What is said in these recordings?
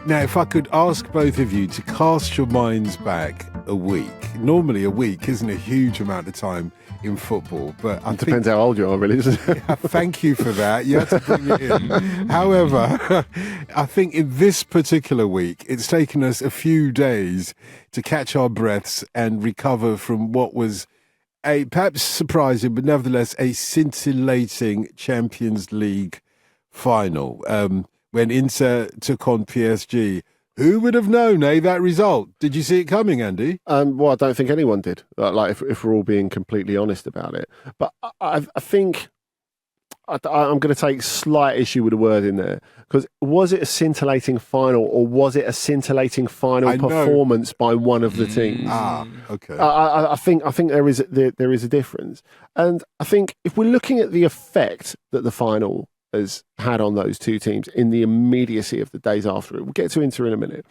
Now, if I could ask both of you to cast your minds back a week. Normally a week isn't a huge amount of time in football, but it depends how old you are, really, doesn't it? Thank you for that. You have to bring it in. However, I think in this particular week, it's taken us a few days to catch our breaths and recover from what was a perhaps surprising, but nevertheless a scintillating Champions League final. When Inter took on PSG. Who would have known, that result? Did you see it coming, Andy? Well, I don't think anyone did, if we're all being completely honest about it. But I think I'm going to take slight issue with the word in there, because was it a scintillating final, or was it a scintillating final performance by one of the teams? Okay. I think there is a difference. And I think if we're looking at the effect that the final has had on those two teams in the immediacy of the days after it. We'll get to Inter in a minute.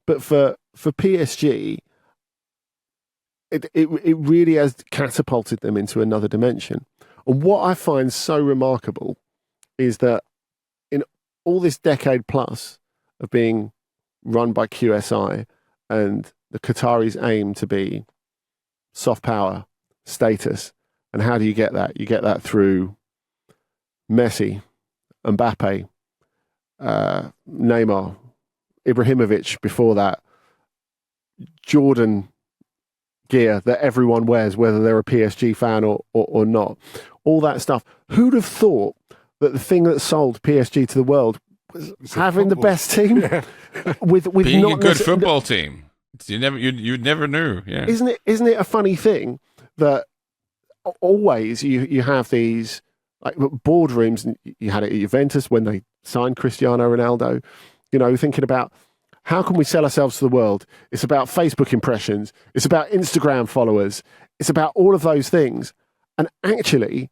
But for PSG, it really has catapulted them into another dimension. And what I find so remarkable is that in all this decade plus of being run by QSI and the Qataris aim to be soft power, status, and how do you get that? You get that through Messi, Mbappe, Neymar, Ibrahimovic before that, Jordan gear that everyone wears, whether they're a PSG fan or not. All that stuff. Who'd have thought that the thing that sold PSG to the world was having the best team with being not a good football team. You never knew. Yeah. Isn't it a funny thing that always you have these like boardrooms, and you had it at Juventus when they signed Cristiano Ronaldo, thinking about how can we sell ourselves to the world? It's about Facebook impressions. It's about Instagram followers. It's about all of those things. And actually,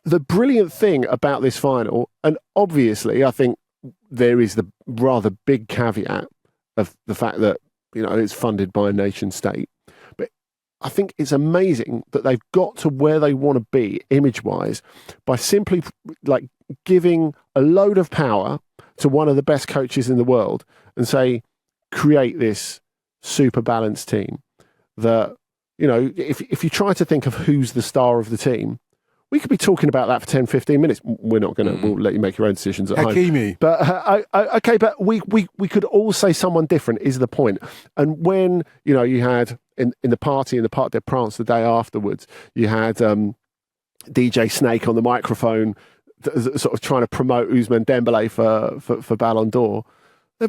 the brilliant thing about this final, and obviously I think there is the rather big caveat of the fact that, it's funded by a nation state. But I think it's amazing that they've got to where they want to be image-wise by simply giving a load of power to one of the best coaches in the world and say, create this super balanced team that, if you try to think of who's the star of the team, we could be talking about that for 10, 15 minutes. We're not going to, we'll let you make your own decisions at Hakimi. home. But, okay, but we could all say someone different is the point. And when, you had in the party in the Parc des Princes the day afterwards, you had DJ Snake on the microphone sort of trying to promote Ousmane Dembélé for Ballon d'Or. They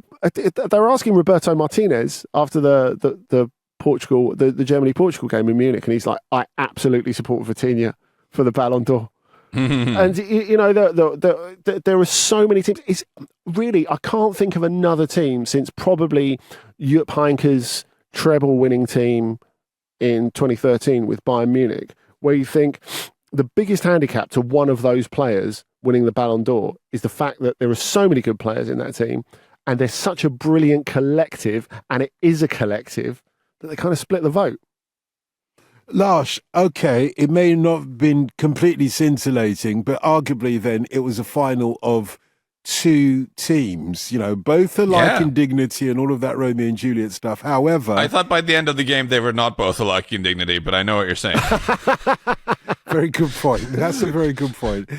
were asking Roberto Martinez after the Germany-Portugal game in Munich, and he's like, I absolutely support Vitinha for the Ballon d'Or. And, there are so many teams. It's really, I can't think of another team since probably Jupp Heynckes' treble-winning team in 2013 with Bayern Munich, where you think the biggest handicap to one of those players winning the Ballon d'Or is the fact that there are so many good players in that team, and they're such a brilliant collective, and it is a collective, that they kind of split the vote. Lars, okay, it may not have been completely scintillating, but arguably then it was a final of two teams, both alike in dignity and all of that Romeo and Juliet stuff. However, I thought by the end of the game they were not both alike in dignity, but I know what you're saying. Very good point. That's a very good point.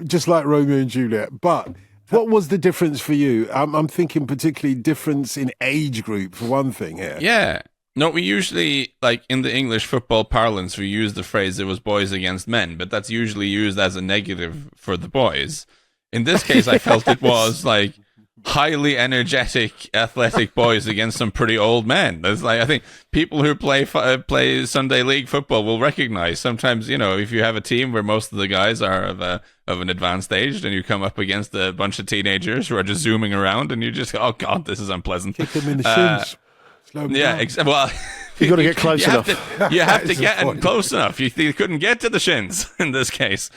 Just like Romeo and Juliet. But what was the difference for you? I'm thinking particularly difference in age group for one thing here. Yeah. No, we usually, in the English football parlance, we use the phrase it was boys against men, but that's usually used as a negative for the boys. In this case, I felt it was highly energetic, athletic boys against some pretty old men. There's I think people who play Sunday League football will recognize sometimes, if you have a team where most of the guys are of an advanced age, and you come up against a bunch of teenagers who are just zooming around, and you just, oh God, this is unpleasant. Kick them in the shins. Yeah, well, you got to get close enough. You have to get close enough. You couldn't get to the shins in this case.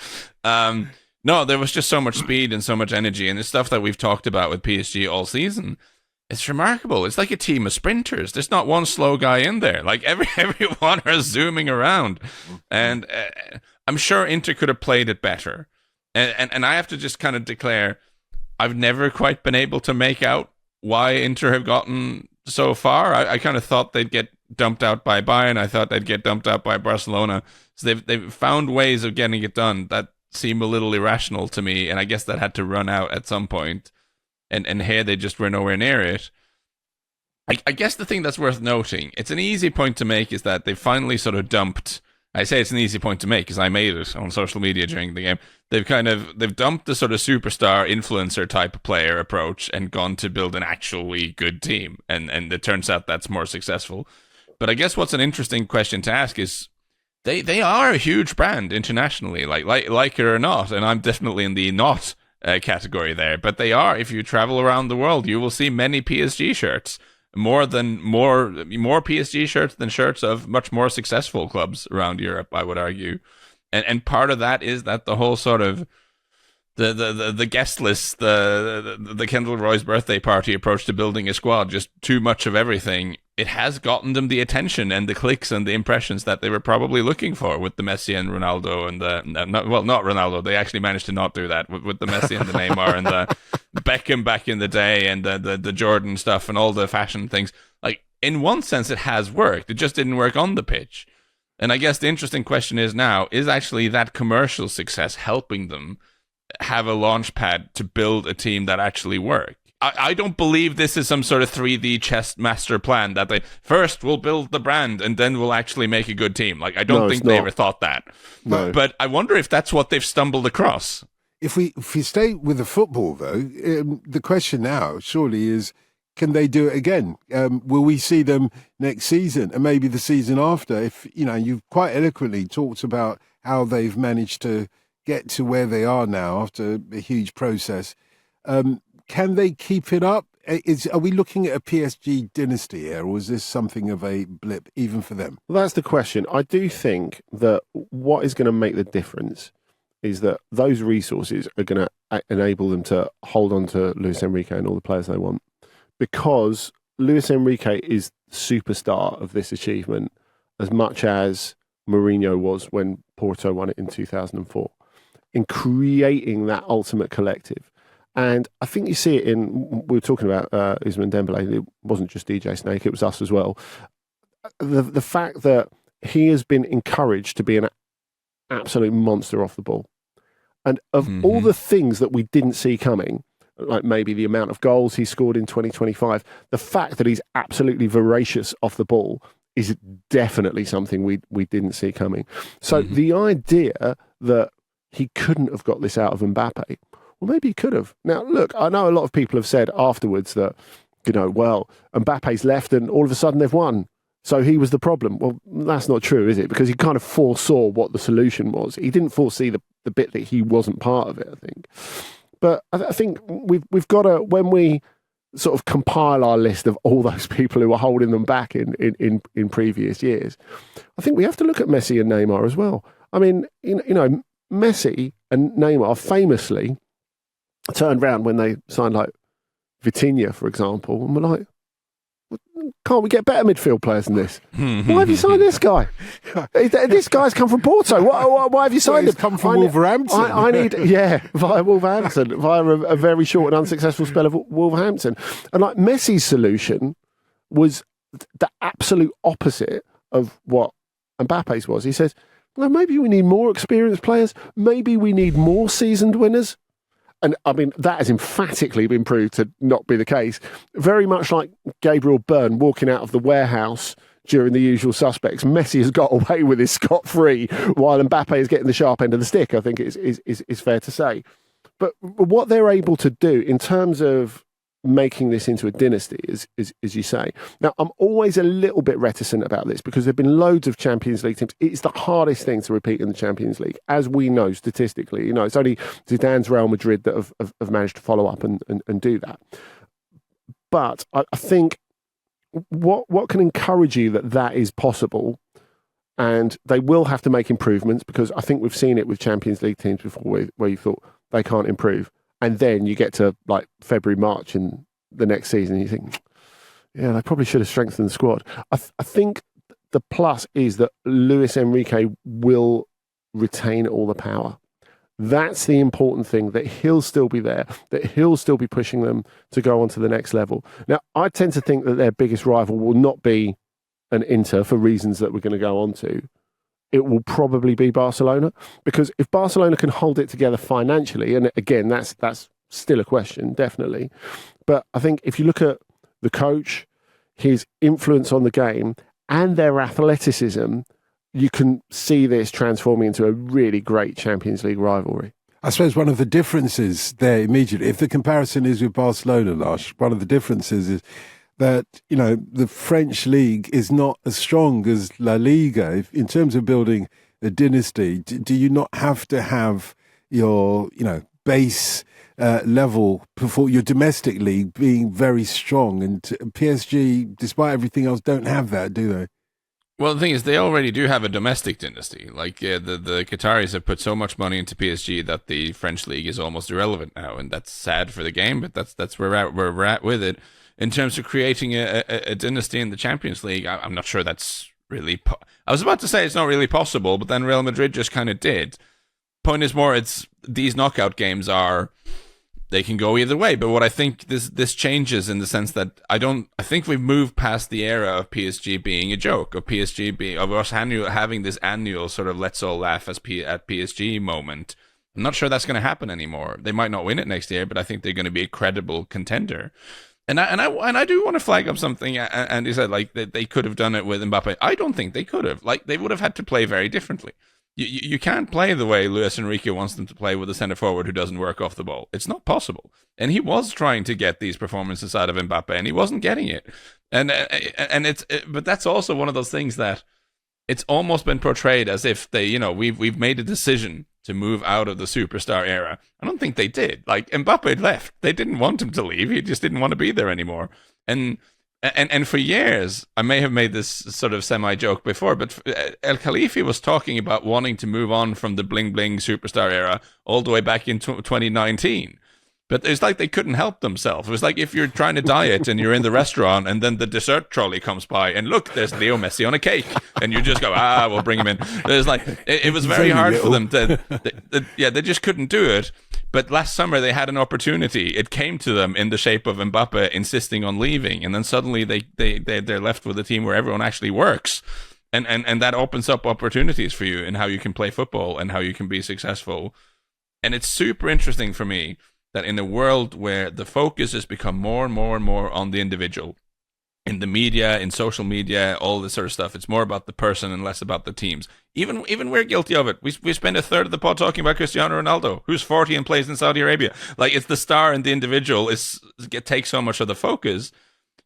No, there was just so much speed and so much energy, and the stuff that we've talked about with PSG all season. It's remarkable. It's like a team of sprinters. There's not one slow guy in there. Everyone are zooming around, and I'm sure Inter could have played it better. And I have to just kind of declare, I've never quite been able to make out why Inter have gotten so far. I kind of thought they'd get dumped out by Bayern. I thought they'd get dumped out by Barcelona. So they've found ways of getting it done that seem a little irrational to me, and I guess that had to run out at some point. And here they just were nowhere near it. I guess the thing that's worth noting, it's an easy point to make, is that they finally sort of dumped. I say it's an easy point to make because I made it on social media during the game. They've dumped the sort of superstar influencer type player approach and gone to build an actually good team, and it turns out that's more successful. But I guess what's an interesting question to ask is, they are a huge brand internationally, like it or not, and I'm definitely in the not category there. But they are. If you travel around the world, you will see many PSG shirts, more PSG shirts than shirts of much more successful clubs around Europe, I would argue. And part of that is that the whole sort of the guest list, the Kendall Roy's birthday party approach to building a squad, just too much of everything. It has gotten them the attention and the clicks and the impressions that they were probably looking for with the Messi and Ronaldo and not Ronaldo. They actually managed to not do that with the Messi and the Neymar and the Beckham back in the day and the Jordan stuff and all the fashion things. Like, in one sense, it has worked. It just didn't work on the pitch. And I guess the interesting question is now, is actually that commercial success helping them have a launch pad to build a team that actually works? I don't believe this is some sort of 3D chess master plan that they first will build the brand and then we'll actually make a good team. Like, I don't think they ever thought that. No. But I wonder if that's what they've stumbled across. If we stay with the football, though, the question now surely is, can they do it again? Will we see them next season and maybe the season after? If you've quite eloquently talked about how they've managed to get to where they are now after a huge process. Can they keep it up? Are we looking at a PSG dynasty here, or is this something of a blip even for them? Well, that's the question. I do think that what is going to make the difference is that those resources are going to enable them to hold on to Luis Enrique and all the players they want, because Luis Enrique is the superstar of this achievement as much as Mourinho was when Porto won it in 2004, in creating that ultimate collective. And I think you see it we were talking about Ousmane Dembélé. It wasn't just DJ Snake, it was us as well. The fact that he has been encouraged to be an absolute monster off the ball. And of all the things that we didn't see coming, like maybe the amount of goals he scored in 2025, the fact that he's absolutely voracious off the ball is definitely something we didn't see coming. So the idea that he couldn't have got this out of Mbappe, well, maybe he could have. Now, look, I know a lot of people have said afterwards that, well, Mbappe's left and all of a sudden they've won, so he was the problem. Well, that's not true, is it? Because he kind of foresaw what the solution was. He didn't foresee the bit that he wasn't part of it, I think. But I think we've got to, when we sort of compile our list of all those people who were holding them back in previous years, I think we have to look at Messi and Neymar as well. I mean, Messi and Neymar famously turned round when they signed like Vitinha, for example, and were like, can't we get better midfield players than this? Why have you signed this guy? This guy's come from Porto. Why have you signed him? He's come from Wolverhampton. I need, via Wolverhampton, via a very short and unsuccessful spell of Wolverhampton. And like Messi's solution was the absolute opposite of what Mbappe's was. He says, well, maybe we need more experienced players. Maybe we need more seasoned winners. And I mean, that has emphatically been proved to not be the case. Very much like Gabriel Byrne walking out of the warehouse during The Usual Suspects. Messi has got away with his scot-free while Mbappe is getting the sharp end of the stick, I think is fair to say. But what they're able to do in terms of making this into a dynasty, as you say. Now, I'm always a little bit reticent about this because there have been loads of Champions League teams. It's the hardest thing to repeat in the Champions League, as we know statistically. It's only Zidane's Real Madrid that have managed to follow up and do that. But I think what can encourage you that is possible, and they will have to make improvements, because I think we've seen it with Champions League teams before where you thought they can't improve. And then you get to like February, March in the next season, and you think, yeah, they probably should have strengthened the squad. I think the plus is that Luis Enrique will retain all the power. That's the important thing, that he'll still be there, that he'll still be pushing them to go on to the next level. Now, I tend to think that their biggest rival will not be an Inter for reasons that we're going to go on to. It will probably be Barcelona, because if Barcelona can hold it together financially, and again, that's still a question, definitely. But I think if you look at the coach, his influence on the game, and their athleticism, you can see this transforming into a really great Champions League rivalry. I suppose one of the differences there immediately, if the comparison is with Barcelona, Lars, one of the differences is that, the French league is not as strong as La Liga. In terms of building a dynasty, do you not have to have your, base level, before your domestic league being very strong? And PSG, despite everything else, don't have that, do they? Well, the thing is, they already do have a domestic dynasty. Like, the Qataris have put so much money into PSG that the French league is almost irrelevant now, and that's sad for the game. But that's where we're at with it. In terms of creating a dynasty in the Champions League, I'm not sure that's really. I was about to say it's not really possible, but then Real Madrid just kind of did. Point is more, it's these knockout games they can go either way. But what I think this changes in the sense that I think we've moved past the era of PSG being a joke, of us having this annual sort of let's all laugh at PSG moment. I'm not sure that's going to happen anymore. They might not win it next year, but I think they're going to be a credible contender. And I do want to flag up something. And he said like they could have done it with Mbappe. I don't think they could have. Like, they would have had to play very differently. You can't play the way Luis Enrique wants them to play with a centre forward who doesn't work off the ball. It's not possible. And he was trying to get these performances out of Mbappe, and he wasn't getting it. But that's also one of those things that it's almost been portrayed as if they, we've made a decision to move out of the superstar era. I don't think they did. Like, Mbappe left. They didn't want him to leave. He just didn't want to be there anymore. And for years, I may have made this sort of semi-joke before, but El Khalifi was talking about wanting to move on from the bling-bling superstar era all the way back in 2019. But it's like they couldn't help themselves. It was like if you're trying to diet and you're in the restaurant and then the dessert trolley comes by and look, there's Leo Messi on a cake. And you just go, we'll bring him in. There's like, it was very hard for them they just couldn't do it. But last summer they had an opportunity. It came to them in the shape of Mbappe insisting on leaving. And then suddenly they're left with a team where everyone actually works. And that opens up opportunities for you in how you can play football and how you can be successful. And it's super interesting for me that in a world where the focus has become more and more and more on the individual, in the media, in social media, all this sort of stuff, it's more about the person and less about the teams. Even we're guilty of it. We spend a third of the pod talking about Cristiano Ronaldo, who's 40 and plays in Saudi Arabia. Like, it's the star and the individual takes so much of the focus.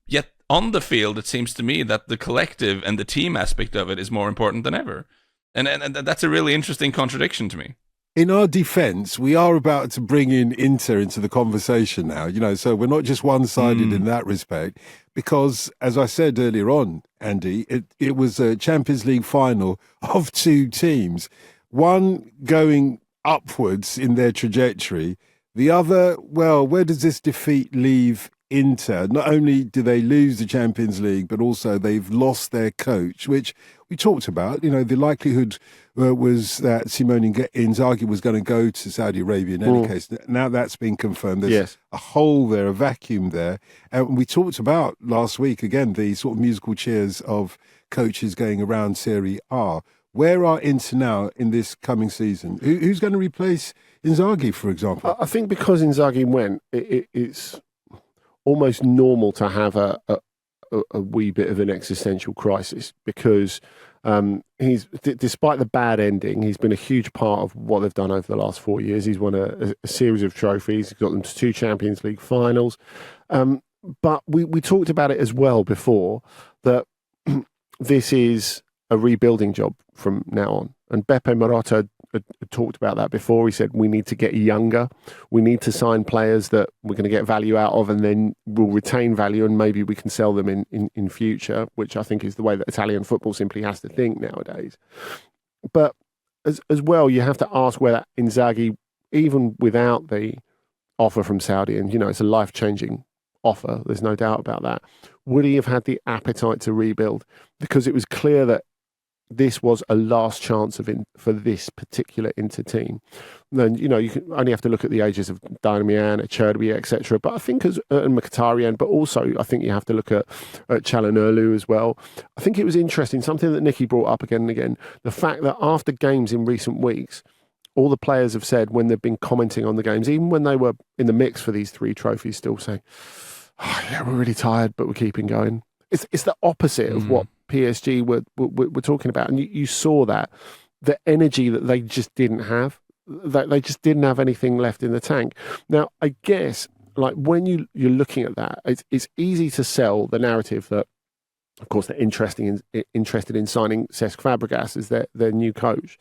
Yet on the field, it seems to me that the collective and the team aspect of it is more important than ever. And that's a really interesting contradiction to me. In our defence, we are about to bring in Inter into the conversation now, so we're not just one-sided in that respect, because, as I said earlier on, Andy, it was a Champions League final of two teams, one going upwards in their trajectory, the other, well, where does this defeat leave Inter? Not only do they lose the Champions League, but also they've lost their coach, which we talked about. The likelihood was that Simone Inzaghi was going to go to Saudi Arabia in any case. Now that's been confirmed. There's a hole there, a vacuum there. And we talked about last week, again, the sort of musical chairs of coaches going around Serie A. Where are Inter now in this coming season? Who's going to replace Inzaghi, for example? I think because Inzaghi went, it's almost normal to have a wee bit of an existential crisis, because he's, despite the bad ending, he's been a huge part of what they've done over the last 4 years. He's won a series of trophies. He's got them to 2 Champions League finals. But we talked about it as well before, that this is a rebuilding job from now on. And Beppe Marotta had talked about that before. He said, we need to get younger. We need to sign players that we're going to get value out of, and then we'll retain value, and maybe we can sell them in future, which I think is the way that Italian football simply has to think nowadays. But as well, you have to ask whether Inzaghi, even without the offer from Saudi, and it's a life-changing offer, there's no doubt about that, would he have had the appetite to rebuild? Because it was clear that this was a last chance for this particular Inter team. Then, you can only have to look at the ages of Dynamian, Cherby, etc. But I think and Mkhitaryan, but also I think you have to look at Çalhanoğlu as well. I think it was interesting, something that Nicky brought up again and again, the fact that after games in recent weeks, all the players have said when they've been commenting on the games, even when they were in the mix for these 3 trophies, still saying, "Oh, yeah, we're really tired, but we're keeping going." It's the opposite of what PSG were talking about, and you saw that the energy that they just didn't have. That they just didn't have anything left in the tank. Now, I guess, like when you're looking at that, it's easy to sell the narrative that, of course, they're interested in signing Cesc Fabregas as their new coach.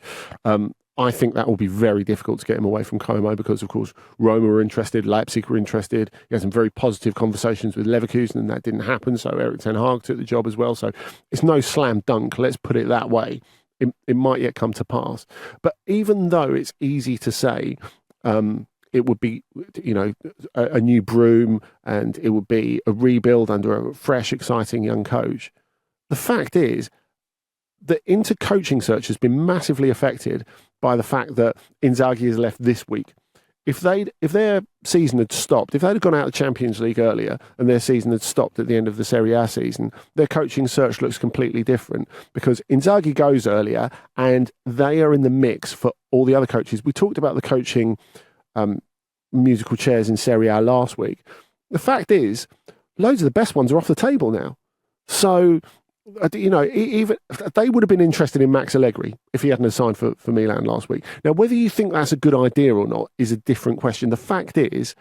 I think that will be very difficult to get him away from Como because, of course, Roma were interested, Leipzig were interested. He had some very positive conversations with Leverkusen, and that didn't happen. So Erik ten Hag took the job as well. So it's no slam dunk. Let's put it that way. It might yet come to pass. But even though it's easy to say it would be, a new broom and it would be a rebuild under a fresh, exciting young coach, the fact is the Inter coaching search has been massively affected by the fact that Inzaghi has left this week. If their season had stopped, if they'd have gone out of the Champions League earlier and their season had stopped at the end of the Serie A season, their coaching search looks completely different because Inzaghi goes earlier and they are in the mix for all the other coaches. We talked about the coaching musical chairs in Serie A last week. The fact is, loads of the best ones are off the table now. So, even they would have been interested in Max Allegri if he hadn't signed for Milan last week. Now, whether you think that's a good idea or not is a different question. The fact is,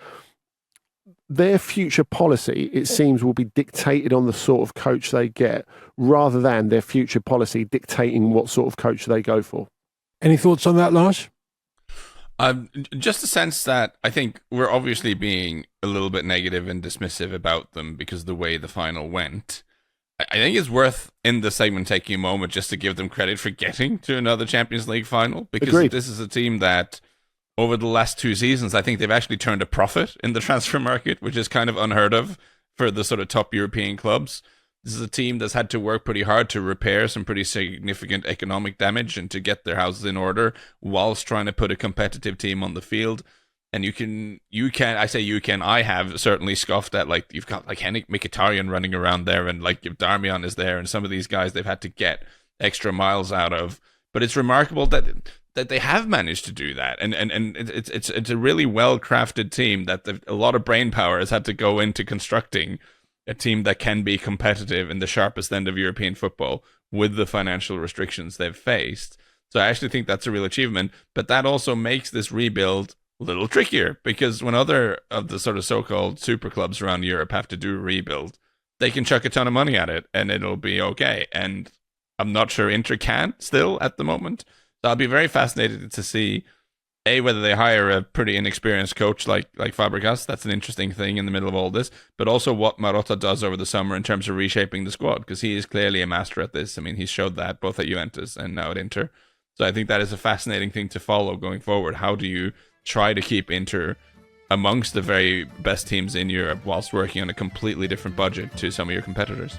their future policy, it seems, will be dictated on the sort of coach they get rather than their future policy dictating what sort of coach they go for. Any thoughts on that, Lars? Just a sense that I think we're obviously being a little bit negative and dismissive about them because of the way the final went. I think it's worth in the segment taking a moment just to give them credit for getting to another Champions League final because Agreed. This is a team that over the last 2 seasons, I think they've actually turned a profit in the transfer market, which is kind of unheard of for the sort of top European clubs. This is a team that's had to work pretty hard to repair some pretty significant economic damage and to get their houses in order whilst trying to put a competitive team on the field. And I have certainly scoffed at, like, you've got like Henrik Mkhitaryan running around there and like if Darmian is there and some of these guys they've had to get extra miles out of. But it's remarkable that they have managed to do that. And it's a really well-crafted team that a lot of brain power has had to go into constructing a team that can be competitive in the sharpest end of European football with the financial restrictions they've faced. So I actually think that's a real achievement. But that also makes this rebuild a little trickier because when other of the sort of so-called super clubs around Europe have to do a rebuild, they can chuck a ton of money at it and it'll be okay. And I'm not sure Inter can still at the moment. So I'll be very fascinated to see whether they hire a pretty inexperienced coach like Fabregas. That's an interesting thing in the middle of all this. But also what Marotta does over the summer in terms of reshaping the squad because he is clearly a master at this. I mean, he's showed that both at Juventus and now at Inter. So I think that is a fascinating thing to follow going forward. How do you try to keep Inter amongst the very best teams in Europe whilst working on a completely different budget to some of your competitors?